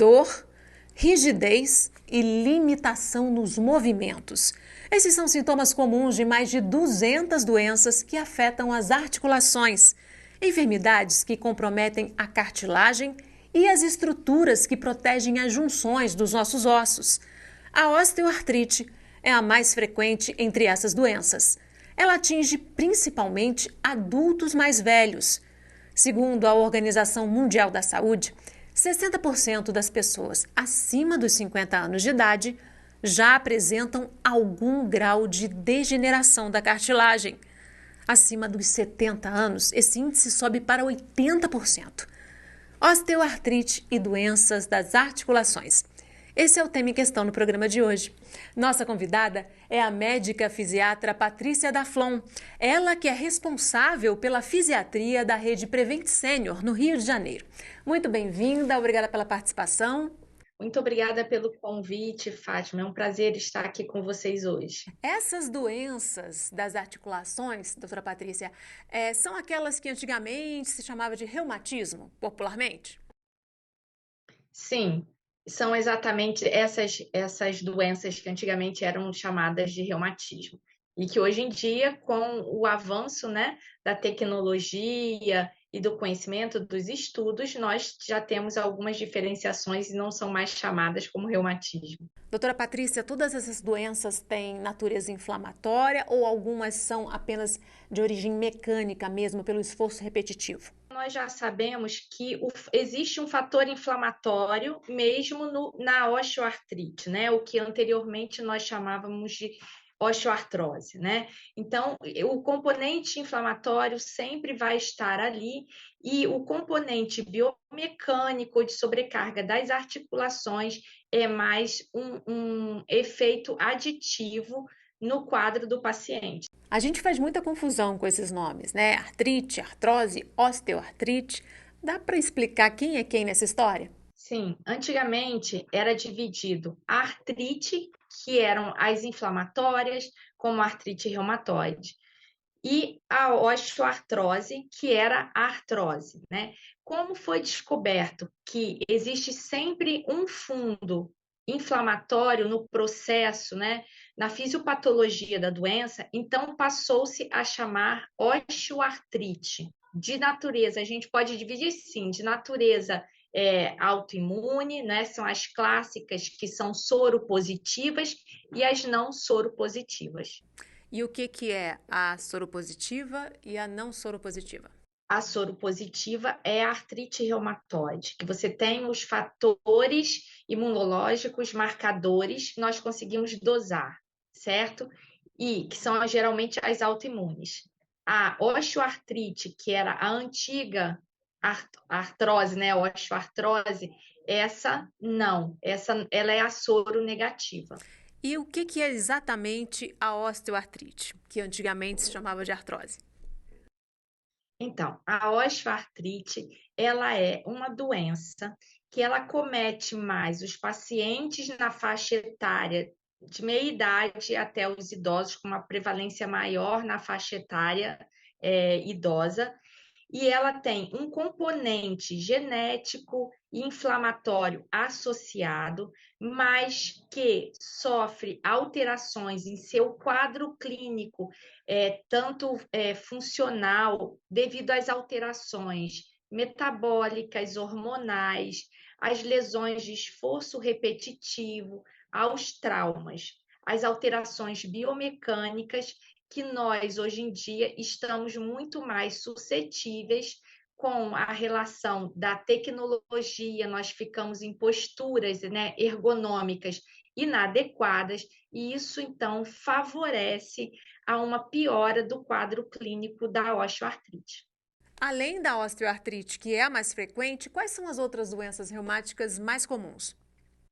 dor, rigidez e limitação nos movimentos. Esses são sintomas comuns de mais de 200 doenças que afetam as articulações, enfermidades que comprometem a cartilagem e as estruturas que protegem as junções dos nossos ossos. A osteoartrite é a mais frequente entre essas doenças. Ela atinge principalmente adultos mais velhos. Segundo a Organização Mundial da Saúde, 60% das pessoas acima dos 50 anos de idade já apresentam algum grau de degeneração da cartilagem. Acima dos 70 anos, esse índice sobe para 80%. Osteoartrite e doenças das articulações. Esse é o tema em questão no programa de hoje. Nossa convidada é a médica fisiatra Patrícia Daflon, ela que é responsável pela fisiatria da rede Prevent Senior, no Rio de Janeiro. Muito bem-vinda, obrigada pela participação. Muito obrigada pelo convite, Fátima. É um prazer estar aqui com vocês hoje. Essas doenças das articulações, doutora Patrícia, são aquelas que antigamente se chamava de reumatismo, popularmente? Sim, são exatamente essas doenças que antigamente eram chamadas de reumatismo. E que hoje em dia, com o avanço, né, da tecnologia e do conhecimento dos estudos, nós já temos algumas diferenciações e não são mais chamadas como reumatismo. Doutora Patrícia, todas essas doenças têm natureza inflamatória ou algumas são apenas de origem mecânica mesmo, pelo esforço repetitivo? Nós já sabemos que existe um fator inflamatório mesmo na osteoartrite, né? O que anteriormente nós chamávamos de osteoartrose, né? Então, o componente inflamatório sempre vai estar ali e o componente biomecânico de sobrecarga das articulações é mais um efeito aditivo no quadro do paciente. A gente faz muita confusão com esses nomes, né? Artrite, artrose, osteoartrite. Dá para explicar quem é quem nessa história? Sim, antigamente era dividido a artrite, que eram as inflamatórias, como a artrite reumatoide, e a osteoartrose, que era a artrose, né? Como foi descoberto que existe sempre um fundo inflamatório no processo, né, na fisiopatologia da doença, então passou-se a chamar osteoartrite. De natureza, a gente pode dividir sim, de natureza autoimune, né? São as clássicas que são soropositivas e as não soropositivas. E o que é a soropositiva e a não soropositiva? A soropositiva é a artrite reumatoide, que você tem os fatores imunológicos, marcadores, que nós conseguimos dosar, certo? E que são geralmente as autoimunes. A osteoartrite, que era a antiga artrose, né? A osteoartrose, essa não, ela é a soro negativa. E o que é exatamente a osteoartrite, que antigamente se chamava de artrose? Então, a osteoartrite, ela é uma doença que ela comete mais os pacientes na faixa etária de meia idade até os idosos, com uma prevalência maior na faixa etária idosa, e ela tem um componente genético e inflamatório associado, mas que sofre alterações em seu quadro clínico, tanto funcional, devido às alterações metabólicas, hormonais, às lesões de esforço repetitivo, aos traumas, às alterações biomecânicas que nós, hoje em dia, estamos muito mais suscetíveis com a relação da tecnologia, nós ficamos em posturas, né, ergonômicas inadequadas, e isso, então, favorece a uma piora do quadro clínico da osteoartrite. Além da osteoartrite, que é a mais frequente, quais são as outras doenças reumáticas mais comuns?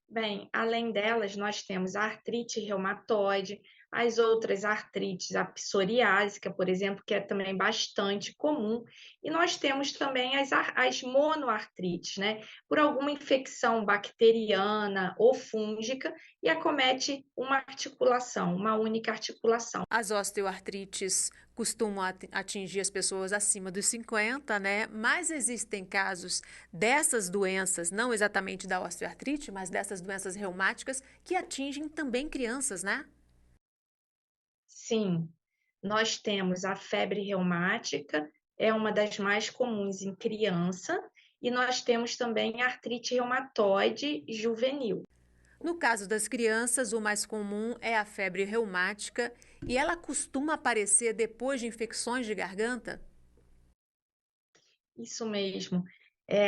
Bem, além delas, nós temos a artrite reumatoide, as outras artrites, a psoriásica, por exemplo, que é também bastante comum, e nós temos também as monoartrites, né? Por alguma infecção bacteriana ou fúngica e acomete uma articulação, uma única articulação. As osteoartrites costumam atingir as pessoas acima dos 50, né? Mas existem casos dessas doenças, não exatamente da osteoartrite, mas dessas doenças reumáticas que atingem também crianças, né? Sim, nós temos a febre reumática, é uma das mais comuns em criança, e nós temos também a artrite reumatoide juvenil. No caso das crianças, o mais comum é a febre reumática e ela costuma aparecer depois de infecções de garganta. Isso mesmo.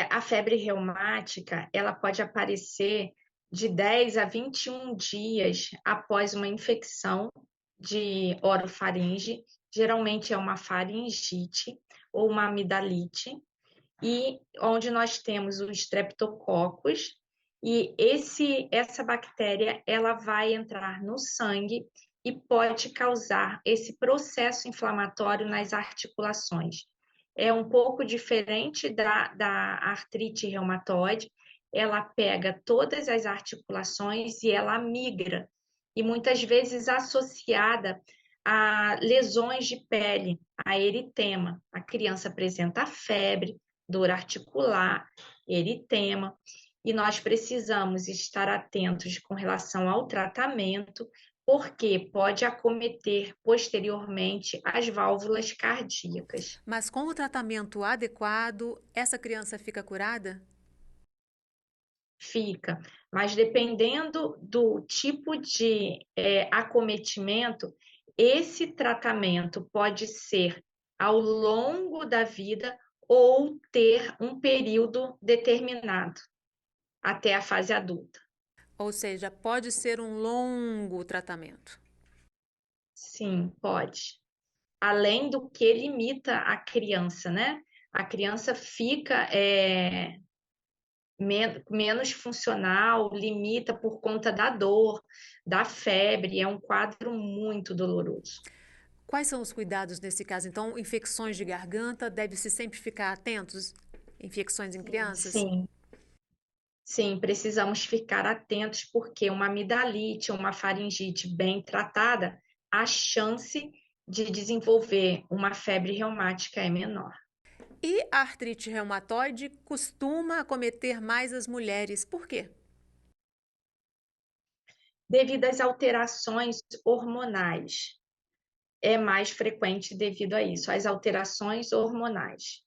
A febre reumática, ela pode aparecer de 10 a 21 dias após uma infecção de orofaringe, geralmente é uma faringite ou uma amidalite, e onde nós temos o Streptococcus, e essa bactéria ela vai entrar no sangue e pode causar esse processo inflamatório nas articulações. É um pouco diferente da artrite reumatoide, ela pega todas as articulações e ela migra, e muitas vezes associada a lesões de pele, a eritema. A criança apresenta febre, dor articular, eritema, e nós precisamos estar atentos com relação ao tratamento, porque pode acometer posteriormente as válvulas cardíacas. Mas com o tratamento adequado, essa criança fica curada? Fica, mas dependendo do tipo de acometimento, esse tratamento pode ser ao longo da vida ou ter um período determinado, até a fase adulta. Ou seja, pode ser um longo tratamento. Sim, pode. Além do que limita a criança, né? A criança fica menos funcional, limita por conta da dor, da febre, é um quadro muito doloroso. Quais são os cuidados nesse caso? Então, infecções de garganta, deve-se sempre ficar atentos? Infecções em crianças? Sim, sim, precisamos ficar atentos porque uma amidalite, uma faringite bem tratada, a chance de desenvolver uma febre reumática é menor. E a artrite reumatoide costuma acometer mais as mulheres. Por quê? Devido às alterações hormonais, é mais frequente devido a isso, às alterações hormonais.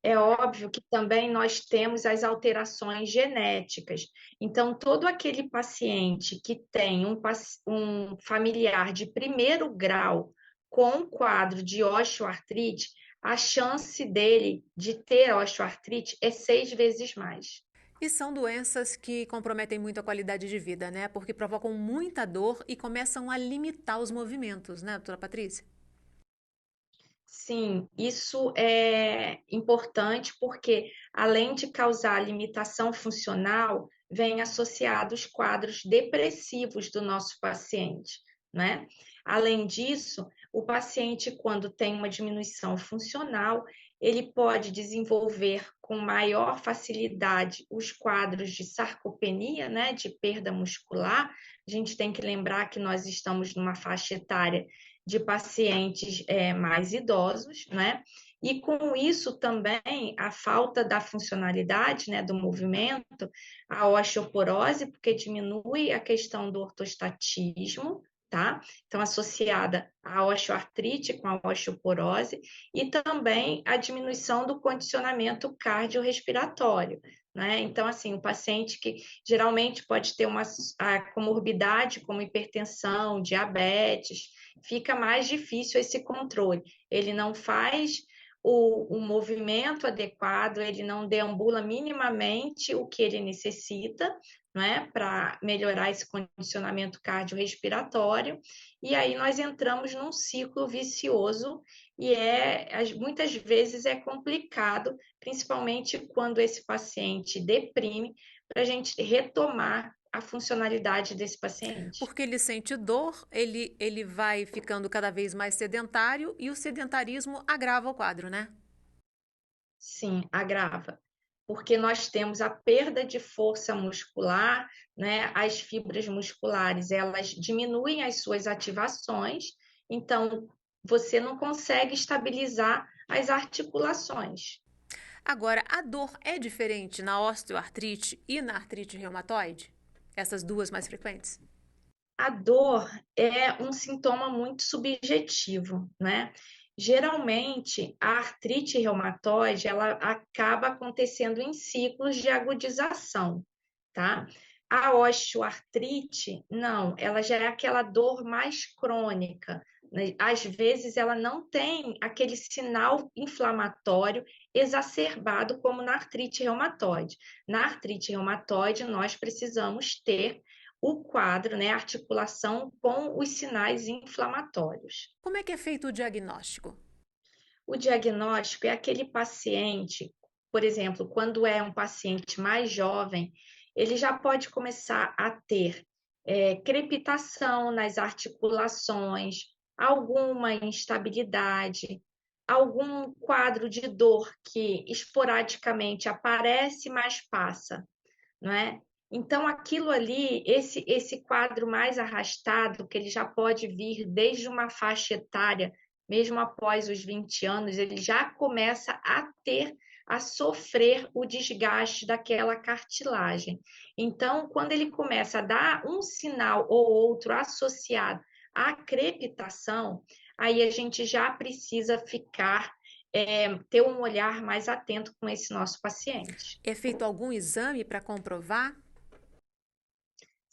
É óbvio que também nós temos as alterações genéticas. Então, todo aquele paciente que tem um familiar de primeiro grau com quadro de osteoartrite, a chance dele de ter osteoartrite é 6 vezes mais. E são doenças que comprometem muito a qualidade de vida, né? Porque provocam muita dor e começam a limitar os movimentos, né, doutora Patrícia? Sim, isso é importante porque, além de causar limitação funcional, vem associados quadros depressivos do nosso paciente, né? Além disso, o paciente, quando tem uma diminuição funcional, ele pode desenvolver com maior facilidade os quadros de sarcopenia, né, de perda muscular. A gente tem que lembrar que nós estamos numa faixa etária de pacientes mais idosos, né? E com isso também a falta da funcionalidade, né, do movimento, a osteoporose, porque diminui a questão do ortostatismo, tá? Então, associada à osteoartrite com a osteoporose, e também a diminuição do condicionamento cardiorrespiratório, né? Então, assim, o paciente que geralmente pode ter uma comorbidade como hipertensão, diabetes, fica mais difícil esse controle. Ele não faz o movimento adequado, ele não deambula minimamente o que ele necessita, né, para melhorar esse condicionamento cardiorrespiratório, e aí nós entramos num ciclo vicioso e muitas vezes é complicado, principalmente quando esse paciente deprime, para a gente retomar a funcionalidade desse paciente. Porque ele sente dor, ele vai ficando cada vez mais sedentário e o sedentarismo agrava o quadro, né? Sim, agrava, porque nós temos a perda de força muscular, né? As fibras musculares, elas diminuem as suas ativações, então você não consegue estabilizar as articulações. Agora, a dor é diferente na osteoartrite e na artrite reumatoide? Essas duas mais frequentes? A dor é um sintoma muito subjetivo, né? Geralmente, a artrite reumatoide, ela acaba acontecendo em ciclos de agudização, tá? A osteoartrite, não, ela já é aquela dor mais crônica, né? Às vezes, ela não tem aquele sinal inflamatório exacerbado como na artrite reumatoide. Na artrite reumatoide, nós precisamos ter o quadro, né, a articulação com os sinais inflamatórios. Como é que é feito o diagnóstico? O diagnóstico é aquele paciente, por exemplo, quando é um paciente mais jovem, ele já pode começar a ter crepitação nas articulações, alguma instabilidade, algum quadro de dor que esporadicamente aparece, mas passa, não é? Então, aquilo ali, esse quadro mais arrastado, que ele já pode vir desde uma faixa etária, mesmo após os 20 anos, ele já começa a sofrer o desgaste daquela cartilagem. Então, quando ele começa a dar um sinal ou outro associado à crepitação, aí a gente já precisa ter um olhar mais atento com esse nosso paciente. É feito algum exame para comprovar?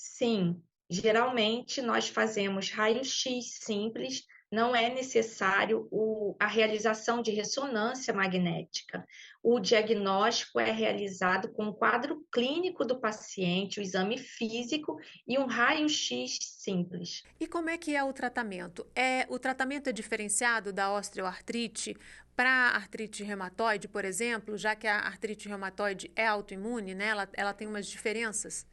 Sim, geralmente nós fazemos raio-x simples, não é necessário a realização de ressonância magnética. O diagnóstico é realizado com o quadro clínico do paciente, o exame físico e um raio-x simples. E como é que é o tratamento? O tratamento é diferenciado da osteoartrite para a artrite reumatoide, por exemplo, já que a artrite reumatoide é autoimune, né? Ela tem umas diferenças.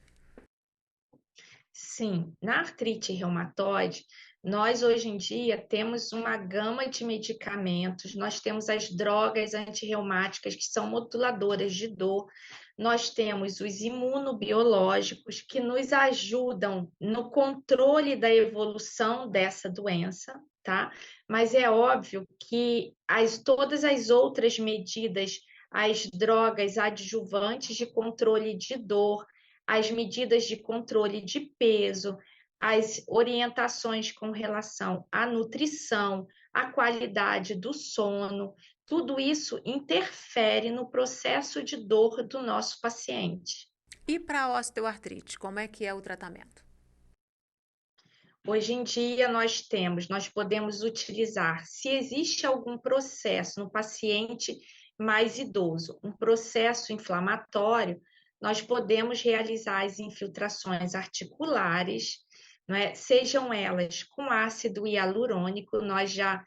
Sim, na artrite reumatoide, nós hoje em dia temos uma gama de medicamentos, nós temos as drogas antirreumáticas que são moduladoras de dor, nós temos os imunobiológicos que nos ajudam no controle da evolução dessa doença, tá? Mas é óbvio que todas as outras medidas, as drogas adjuvantes de controle de dor, as medidas de controle de peso, as orientações com relação à nutrição, à qualidade do sono, tudo isso interfere no processo de dor do nosso paciente. E para a osteoartrite, como é que é o tratamento? Hoje em dia nós podemos utilizar, se existe algum processo no paciente mais idoso, um processo inflamatório, nós podemos realizar as infiltrações articulares, não é? Sejam elas com ácido hialurônico, nós já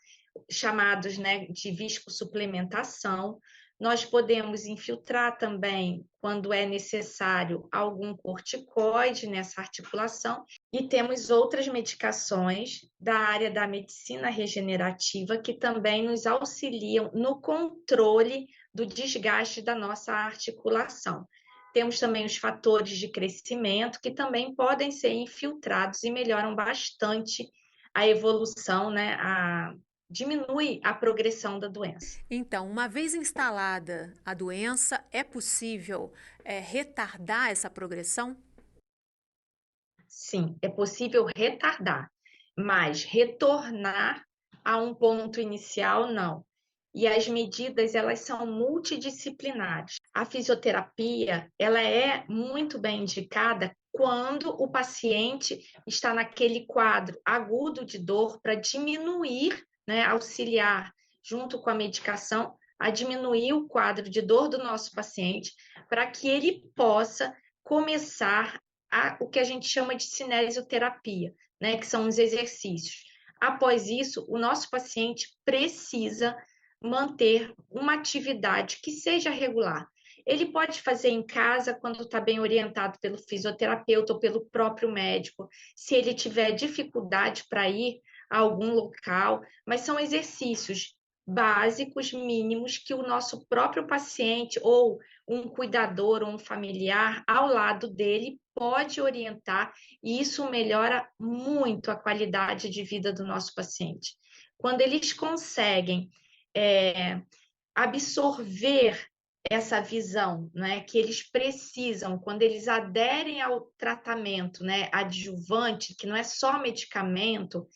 chamados, né, de viscosuplementação. Nós podemos infiltrar também, quando é necessário, algum corticoide nessa articulação, e temos outras medicações da área da medicina regenerativa que também nos auxiliam no controle do desgaste da nossa articulação. Temos também os fatores de crescimento que também podem ser infiltrados e melhoram bastante a evolução, né, diminui a progressão da doença. Então, uma vez instalada a doença, é possível retardar essa progressão? Sim, é possível retardar, mas retornar a um ponto inicial, não. E as medidas, elas são multidisciplinares. A fisioterapia, ela é muito bem indicada quando o paciente está naquele quadro agudo de dor para diminuir, né, auxiliar junto com a medicação a diminuir o quadro de dor do nosso paciente para que ele possa começar o que a gente chama de cinesioterapia, né, que são os exercícios. Após isso, o nosso paciente precisa manter uma atividade que seja regular. Ele pode fazer em casa quando está bem orientado pelo fisioterapeuta ou pelo próprio médico, se ele tiver dificuldade para ir a algum local, mas são exercícios básicos, mínimos, que o nosso próprio paciente ou um cuidador ou um familiar ao lado dele pode orientar, e isso melhora muito a qualidade de vida do nosso paciente. Quando eles conseguem absorver essa visão, né, que eles precisam, quando eles aderem ao tratamento, né, adjuvante, que não é só medicamento,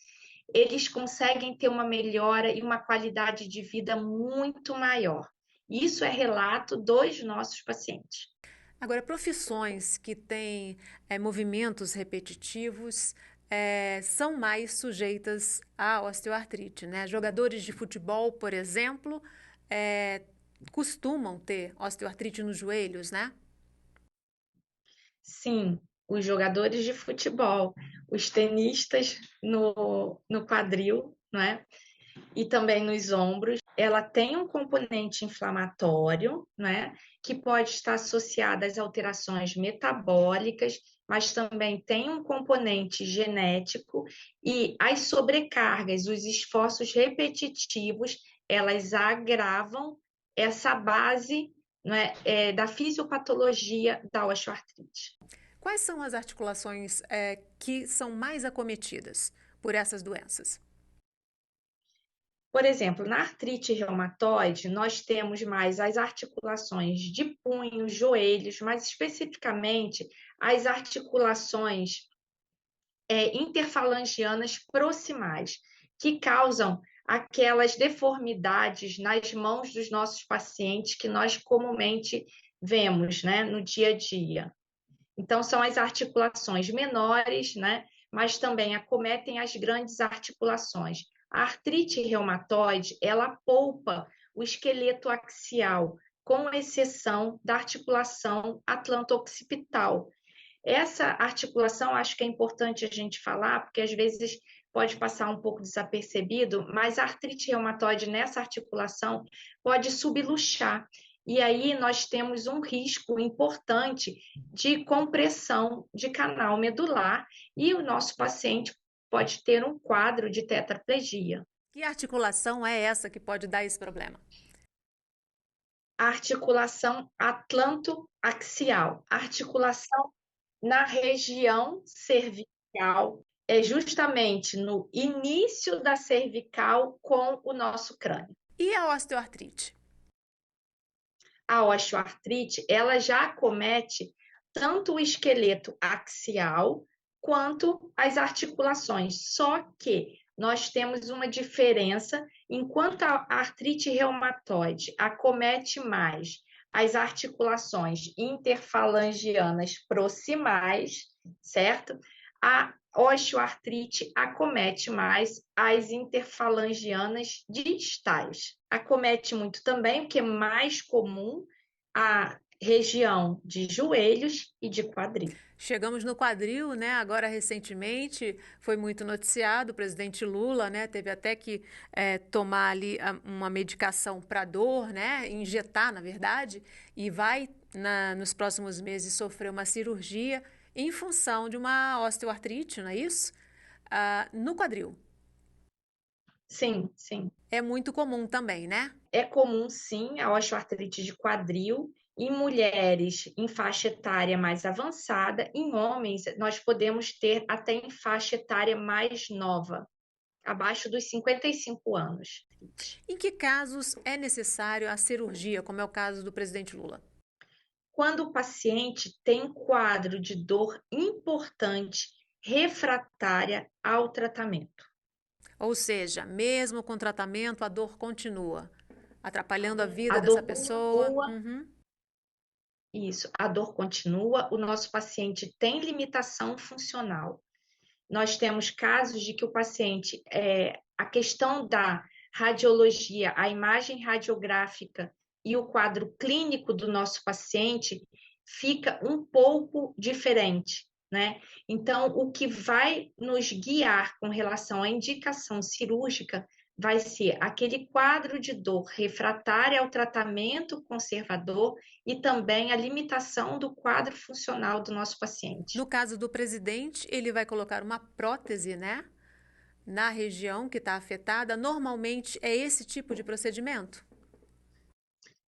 eles conseguem ter uma melhora e uma qualidade de vida muito maior. Isso é relato dos nossos pacientes. Agora, profissões que têm movimentos repetitivos são mais sujeitas à osteoartrite, né? Jogadores de futebol, por exemplo, costumam ter osteoartrite nos joelhos, né? Sim, os jogadores de futebol, os tenistas no quadril, não é? E também nos ombros, ela tem um componente inflamatório, né, que pode estar associado às alterações metabólicas, mas também tem um componente genético, e as sobrecargas, os esforços repetitivos, elas agravam essa base, né, da fisiopatologia da osteoartrite. Quais são as articulações que são mais acometidas por essas doenças? Por exemplo, na artrite reumatoide, nós temos mais as articulações de punho, joelhos, mais especificamente as articulações interfalangianas proximais, que causam aquelas deformidades nas mãos dos nossos pacientes que nós comumente vemos, né, no dia a dia. Então, são as articulações menores, né, mas também acometem as grandes articulações. A artrite reumatoide, ela poupa o esqueleto axial, com exceção da articulação atlanto-occipital. Essa articulação, acho que é importante a gente falar, porque às vezes pode passar um pouco desapercebido, mas a artrite reumatoide nessa articulação pode subluxar. E aí nós temos um risco importante de compressão de canal medular e o nosso paciente pode ter um quadro de tetraplegia. Que articulação é essa que pode dar esse problema? A articulação atlanto-axial, articulação na região cervical, é justamente no início da cervical com o nosso crânio. E a osteoartrite? A osteoartrite, ela já acomete tanto o esqueleto axial quanto as articulações, só que nós temos uma diferença, enquanto a artrite reumatoide acomete mais as articulações interfalangianas proximais, certo? A osteoartrite acomete mais as interfalangianas distais. Acomete muito também, o que é mais comum, a região de joelhos e de quadril. Chegamos no quadril, né? Agora recentemente foi muito noticiado, o presidente Lula, né, teve até que tomar ali uma medicação para dor, né, injetar, na verdade, e vai nos próximos meses sofrer uma cirurgia em função de uma osteoartrite, não é isso? No quadril. Sim, sim. É muito comum também, né? É comum, sim, a osteoartrite de quadril. Em mulheres em faixa etária mais avançada, em homens, nós podemos ter até em faixa etária mais nova, abaixo dos 55 anos. Em que casos é necessário a cirurgia, como é o caso do presidente Lula? Quando o paciente tem um quadro de dor importante, refratária ao tratamento. Ou seja, mesmo com tratamento, a dor continua, atrapalhando a A vida dessa dor pessoa. continua, isso, a dor continua, o nosso paciente tem limitação funcional. Nós temos casos de que o paciente, a questão da radiologia, a imagem radiográfica e o quadro clínico do nosso paciente fica um pouco diferente, né? Então, o que vai nos guiar com relação à indicação cirúrgica vai ser aquele quadro de dor refratária ao tratamento conservador e também a limitação do quadro funcional do nosso paciente. No caso do presidente, ele vai colocar uma prótese, né? Na região que está afetada. Normalmente é esse tipo de procedimento?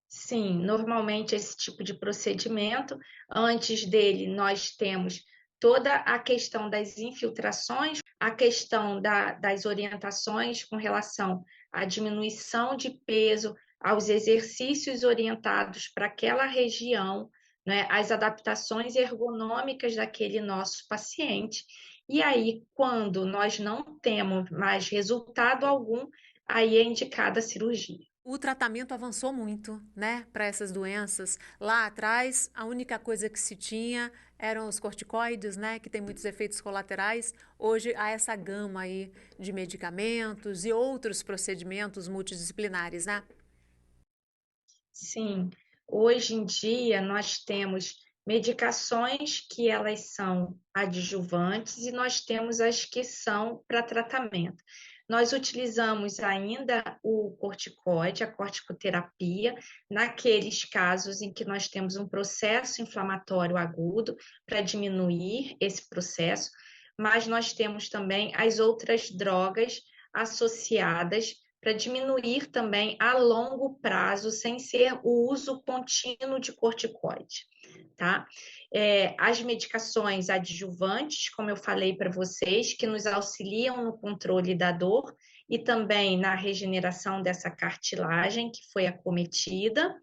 Sim, normalmente esse tipo de procedimento, antes dele, nós temos toda a questão das infiltrações, a questão das orientações com relação à diminuição de peso, aos exercícios orientados para aquela região, né, as adaptações ergonômicas daquele nosso paciente. E aí, quando nós não temos mais resultado algum, aí é indicada a cirurgia. O tratamento avançou muito, né, para essas doenças. Lá atrás, a única coisa que se tinha eram os corticoides, né, que tem muitos efeitos colaterais. Hoje há essa gama aí de medicamentos e outros procedimentos multidisciplinares, né? Sim, hoje em dia nós temos medicações que elas são adjuvantes e nós temos as que são para tratamento. Nós utilizamos ainda o corticoide, a corticoterapia, naqueles casos em que nós temos um processo inflamatório agudo para diminuir esse processo, mas nós temos também as outras drogas associadas para diminuir também a longo prazo, sem ser o uso contínuo de corticoide, tá? As medicações adjuvantes, como eu falei para vocês, que nos auxiliam no controle da dor e também na regeneração dessa cartilagem que foi acometida.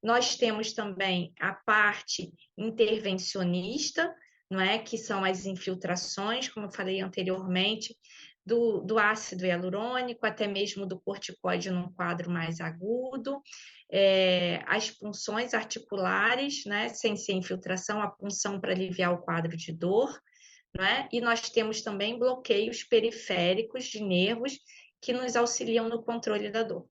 Nós temos também a parte intervencionista, não é? Que são as infiltrações, como eu falei anteriormente, do ácido hialurônico, até mesmo do corticoide num quadro mais agudo, as punções articulares, né, sem ser infiltração, a punção para aliviar o quadro de dor, né? E nós temos também bloqueios periféricos de nervos que nos auxiliam no controle da dor.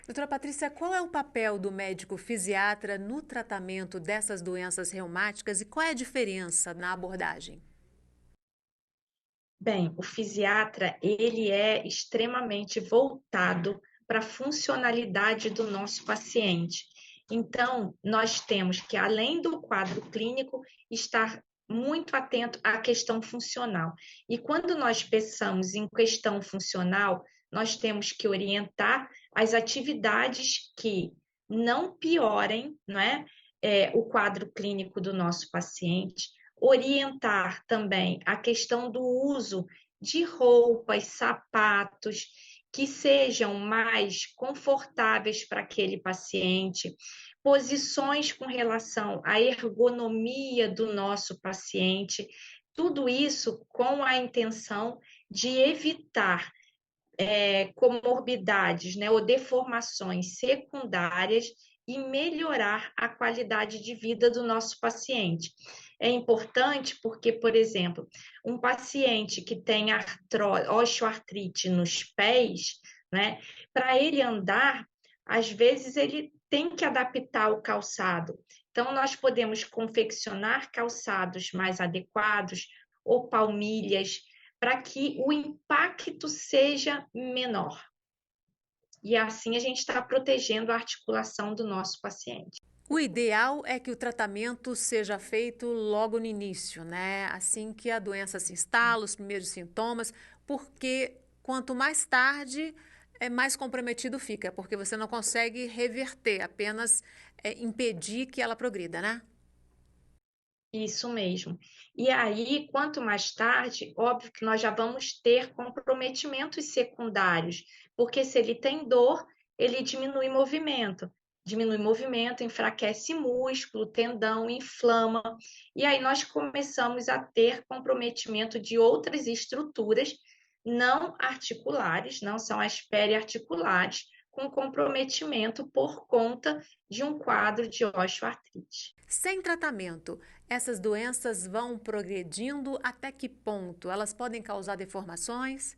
Doutora Patrícia, qual é o papel do médico fisiatra no tratamento dessas doenças reumáticas e qual é a diferença na abordagem? Bem, o fisiatra, ele é extremamente voltado para a funcionalidade do nosso paciente. Então, nós temos que, além do quadro clínico, estar muito atento à questão funcional. E quando nós pensamos em questão funcional, nós temos que orientar as atividades que não piorem, não é? O quadro clínico do nosso paciente, orientar também a questão do uso de roupas, sapatos que sejam mais confortáveis para aquele paciente, posições com relação à ergonomia do nosso paciente, tudo isso com a intenção de evitar comorbidades, né, ou deformações secundárias e melhorar a qualidade de vida do nosso paciente. É importante porque, por exemplo, um paciente que tem osteoartrite nos pés, né, para ele andar, às vezes ele tem que adaptar o calçado. Então, nós podemos confeccionar calçados mais adequados ou palmilhas para que o impacto seja menor. E assim a gente está protegendo a articulação do nosso paciente. O ideal é que o tratamento seja feito logo no início, né? Assim que a doença se instala, os primeiros sintomas, porque quanto mais tarde, mais comprometido fica, porque você não consegue reverter, apenas impedir que ela progrida, né? Isso mesmo. E aí, quanto mais tarde, óbvio que nós já vamos ter comprometimentos secundários, porque se ele tem dor, ele diminui movimento, enfraquece músculo, tendão, inflama, e aí nós começamos a ter comprometimento de outras estruturas não articulares, não são as periarticulares, com comprometimento por conta de um quadro de osteoartrite. Sem tratamento, essas doenças vão progredindo até que ponto? Elas podem causar deformações?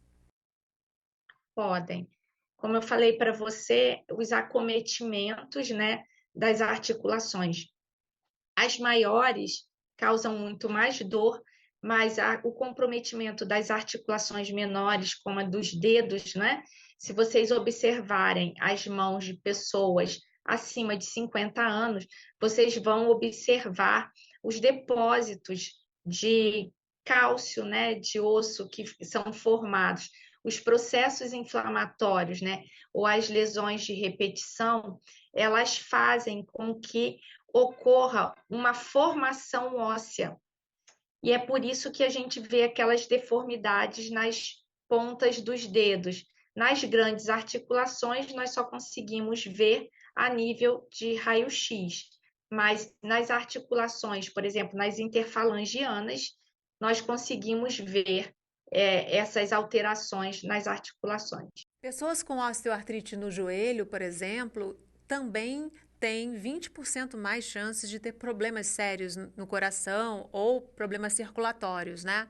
Podem. Como eu falei para você, os acometimentos, né, das articulações. As maiores causam muito mais dor, mas o comprometimento das articulações menores, como a dos dedos, né, Se vocês observarem as mãos de pessoas acima de 50 anos, vocês vão observar os depósitos de cálcio, né, de osso que são formados, os processos inflamatórios, né, ou as lesões de repetição, elas fazem com que ocorra uma formação óssea. E é por isso que a gente vê aquelas deformidades nas pontas dos dedos. Nas grandes articulações, nós só conseguimos ver a nível de raio-x, mas nas articulações, por exemplo, nas interfalangianas, nós conseguimos ver essas alterações nas articulações. Pessoas com osteoartrite no joelho, por exemplo, também têm 20% mais chances de ter problemas sérios no coração ou problemas circulatórios, né?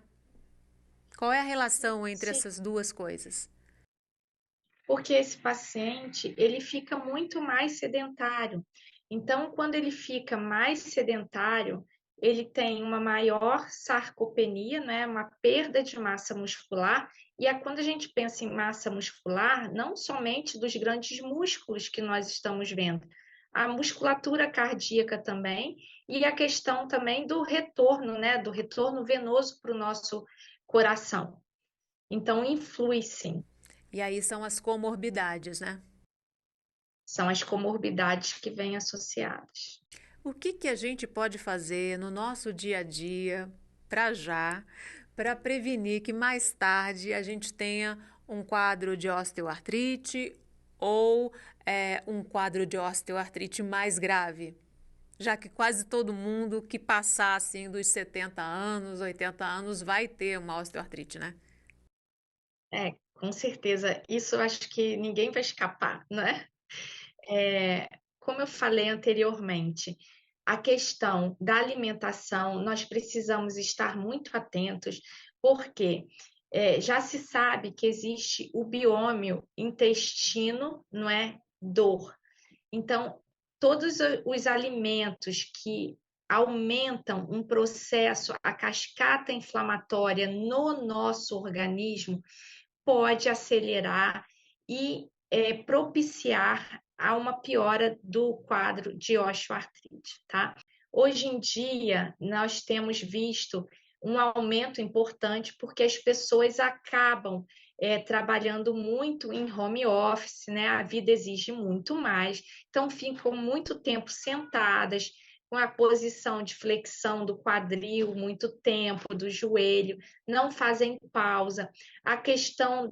Qual é a relação entre Sim, essas duas coisas? porque esse paciente ele fica muito mais sedentário. Então, quando ele fica mais sedentário, ele tem uma maior sarcopenia, né, uma perda de massa muscular. E é quando a gente pensa em massa muscular, não somente dos grandes músculos que nós estamos vendo, a musculatura cardíaca também e a questão também do retorno, né, do retorno venoso para o nosso coração. Então, influi sim. E aí são as comorbidades, né? São as comorbidades que vêm associadas. O que que a gente pode fazer no nosso dia a dia, para já, para prevenir que mais tarde a gente tenha um quadro de osteoartrite ou um quadro de osteoartrite mais grave? Já que quase todo mundo que passar assim dos 70 anos, 80 anos vai ter uma osteoartrite, né? Com certeza, isso eu acho que ninguém vai escapar, né? É, como eu falei anteriormente, a questão da alimentação, nós precisamos estar muito atentos, porque já se sabe que existe o biômio intestino, não é? Dor. Então, todos os alimentos que aumentam um processo, a cascata inflamatória no nosso organismo, pode acelerar e propiciar a uma piora do quadro de osteoartrite, tá? Hoje em dia, nós temos visto um aumento importante porque as pessoas acabam trabalhando muito em home office, né? A vida exige muito mais, então ficam muito tempo sentadas, com a posição de flexão do quadril muito tempo, do joelho, não fazem pausa. A questão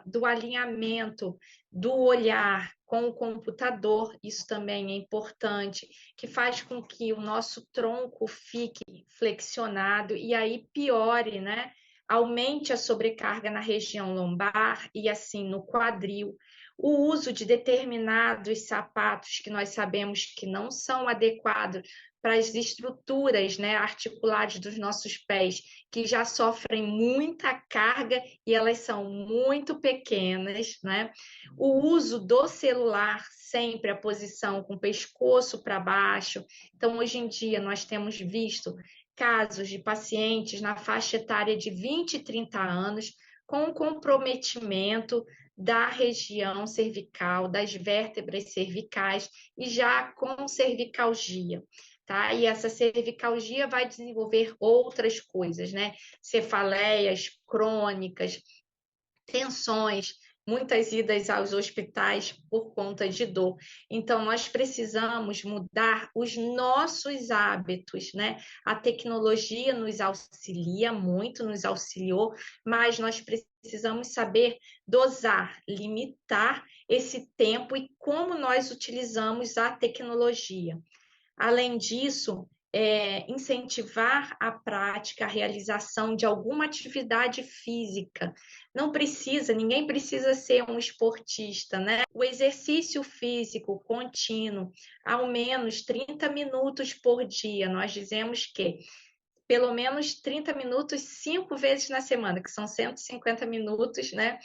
do alinhamento do olhar com o computador, isso também é importante, que faz com que o nosso tronco fique flexionado e aí piore, né? Aumente a sobrecarga na região lombar e assim no quadril. O uso de determinados sapatos que nós sabemos que não são adequados para as estruturas, né, articulares dos nossos pés, que já sofrem muita carga e elas são muito pequenas, né? O uso do celular, sempre a posição com o pescoço para baixo. Então, hoje em dia, nós temos visto casos de pacientes na faixa etária de 20 e 30 anos com comprometimento da região cervical, das vértebras cervicais e já com cervicalgia. Tá? E essa cervicalgia vai desenvolver outras coisas, né? Cefaleias crônicas, tensões, muitas idas aos hospitais por conta de dor. Então, nós precisamos mudar os nossos hábitos, né? A tecnologia nos auxilia muito, nos auxiliou, mas nós precisamos saber dosar, limitar esse tempo e como nós utilizamos a tecnologia. Além disso, incentivar a prática, a realização de alguma atividade física. Não precisa, ninguém precisa ser um esportista, né? O exercício físico contínuo, ao menos 30 minutos por dia. Nós dizemos que pelo menos 30 minutos 5 vezes na semana, que são 150 minutos, né?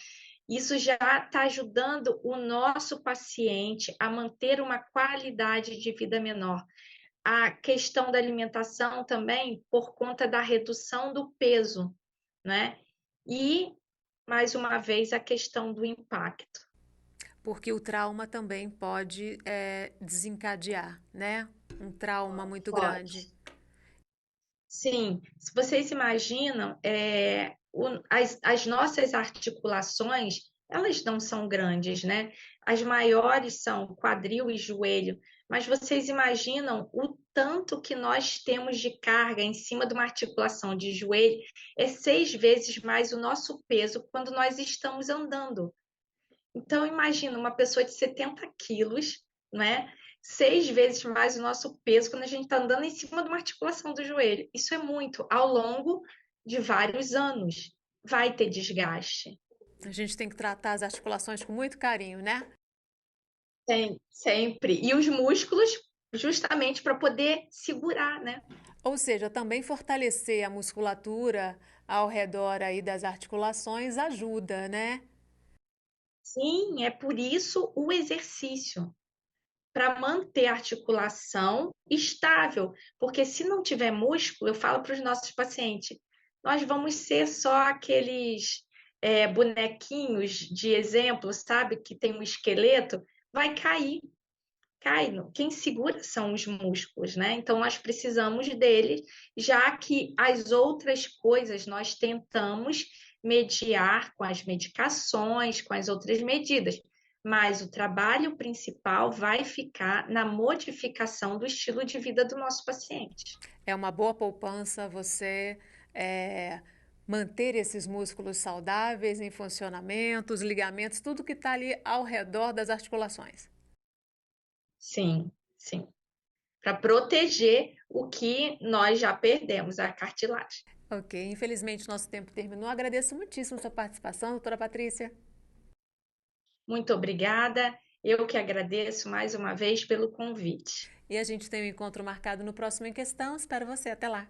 Isso já está ajudando o nosso paciente a manter uma qualidade de vida menor. A questão da alimentação também por conta da redução do peso, né? E, mais uma vez, a questão do impacto. Porque o trauma também pode desencadear, né? Um trauma muito grande. Pode. Sim, se vocês imaginam, as nossas articulações, elas não são grandes, né? As maiores são quadril e joelho, mas vocês imaginam o tanto que nós temos de carga em cima de uma articulação de joelho, é 6 vezes mais o nosso peso quando nós estamos andando. Então, imagina uma pessoa de 70 quilos, né? 6 vezes mais o nosso peso quando a gente está andando em cima de uma articulação do joelho. Isso é muito. Ao longo de vários anos, vai ter desgaste. A gente tem que tratar as articulações com muito carinho, né? Sempre. E os músculos, justamente para poder segurar, né? Ou seja, também fortalecer a musculatura ao redor aí das articulações ajuda, né? Sim, é por isso o exercício, para manter a articulação estável, porque se não tiver músculo, eu falo para os nossos pacientes, nós vamos ser só aqueles bonequinhos de exemplo, sabe, que tem um esqueleto, vai cair, cai. Quem segura são os músculos, né? Então nós precisamos deles, já que as outras coisas nós tentamos mediar com as medicações, com as outras medidas. Mas o trabalho principal vai ficar na modificação do estilo de vida do nosso paciente. É uma boa poupança você é, manter esses músculos saudáveis em funcionamento, os ligamentos, tudo que está ali ao redor das articulações. Sim, sim. Para proteger o que nós já perdemos, a cartilagem. Ok, infelizmente nosso tempo terminou. Agradeço muitíssimo sua participação, doutora Patrícia. Muito obrigada. Eu que agradeço mais uma vez pelo convite. E a gente tem um encontro marcado no próximo Em Questão. Espero você. Até lá.